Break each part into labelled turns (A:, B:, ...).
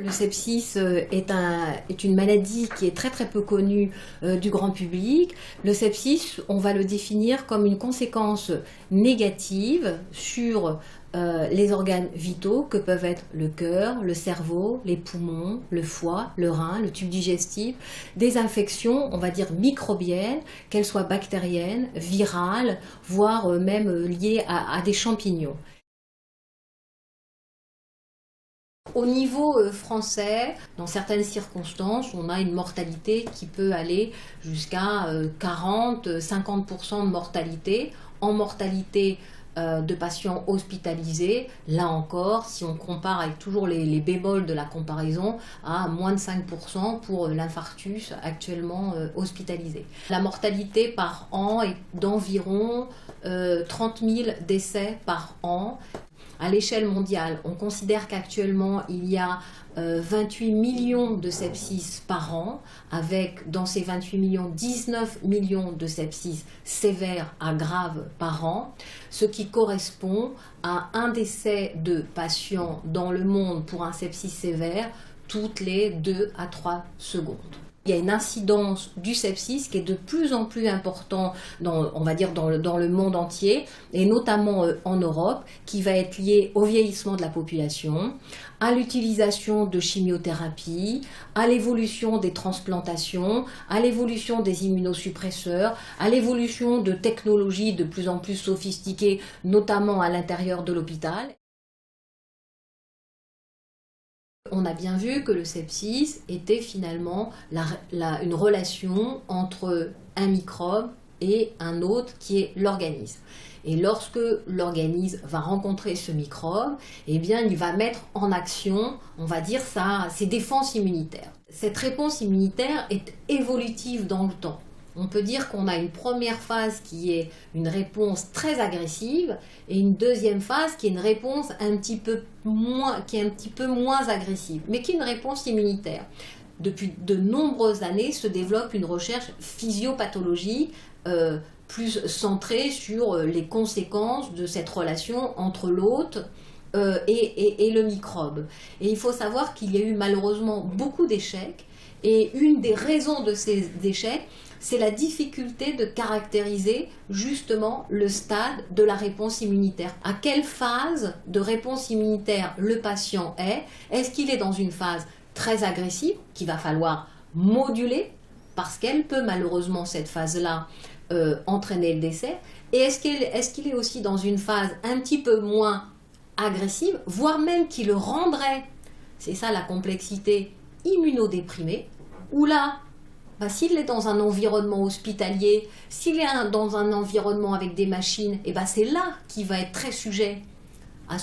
A: Le sepsis est une maladie qui est très peu connue du grand public. Le sepsis, on va le définir comme une conséquence négative sur les organes vitaux que peuvent être le cœur, le cerveau, les poumons, le foie, le rein, le tube digestif, des infections, on va dire microbiennes, qu'elles soient bactériennes, virales, voire même liées à des champignons. Au niveau français, dans certaines circonstances, on a une mortalité qui peut aller jusqu'à 40-50% de mortalité. En mortalité de patients hospitalisés, là encore, si on compare avec toujours les bémols de la comparaison, à moins de 5% pour l'infarctus actuellement hospitalisé. La mortalité par an est d'environ 30 000 décès par an. À l'échelle mondiale, on considère qu'actuellement, il y a 28 millions de sepsis par an, avec dans ces 28 millions, 19 millions de sepsis sévères à graves par an, ce qui correspond à un décès de patients dans le monde pour un sepsis sévère toutes les 2 à 3 secondes. Il y a une incidence du sepsis qui est de plus en plus important on va dire dans le monde entier, et notamment en Europe, qui va être liée au vieillissement de la population, à l'utilisation de chimiothérapie, à l'évolution des transplantations, à l'évolution des immunosuppresseurs, à l'évolution de technologies de plus en plus sophistiquées, notamment à l'intérieur de l'hôpital. On a bien vu que le sepsis était finalement une relation entre un microbe et un autre qui est l'organisme. Et lorsque l'organisme va rencontrer ce microbe, eh bien, il va mettre en action, on va dire, ses défenses immunitaires. Cette réponse immunitaire est évolutive dans le temps. On peut dire qu'on a une première phase qui est une réponse très agressive et une deuxième phase qui est une réponse un petit peu moins agressive, mais qui est une réponse immunitaire. Depuis de nombreuses années se développe une recherche physiopathologique plus centrée sur les conséquences de cette relation entre l'hôte et le microbe. Et il faut savoir qu'il y a eu malheureusement beaucoup d'échecs, et une des raisons de ces échecs, c'est la difficulté de caractériser justement le stade de la réponse immunitaire. À quelle phase de réponse immunitaire le patient est? Est-ce qu'il est dans une phase très agressive qu'il va falloir moduler parce qu'elle peut malheureusement, cette phase-là, entraîner le décès? Et est-ce qu'il est aussi dans une phase un petit peu moins agressive, voire même qui le rendrait, c'est ça la complexité, immunodéprimé, où là, s'il est dans un environnement hospitalier, s'il est dans un environnement avec des machines, c'est là qu'il va être très sujet à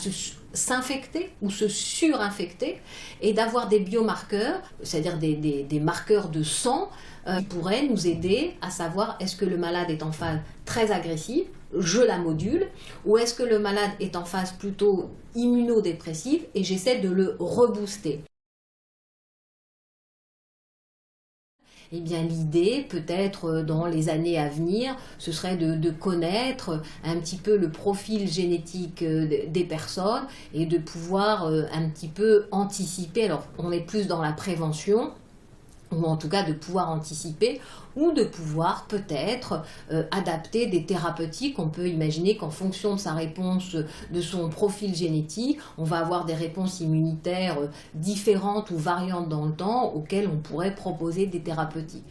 A: s'infecter ou se surinfecter, et d'avoir des biomarqueurs, c'est-à-dire des marqueurs de sang, qui pourraient nous aider à savoir est-ce que le malade est en phase très agressive, je la module, ou est-ce que le malade est en phase plutôt immunodépressive et j'essaie de le rebooster. Eh bien, l'idée, peut-être dans les années à venir, ce serait de connaître un petit peu le profil génétique des personnes et de pouvoir un petit peu anticiper. Alors, on est plus dans la prévention, ou en tout cas de pouvoir anticiper, ou de pouvoir peut-être adapter des thérapeutiques. On peut imaginer qu'en fonction de sa réponse, de son profil génétique, on va avoir des réponses immunitaires différentes ou variantes dans le temps auxquelles on pourrait proposer des thérapeutiques.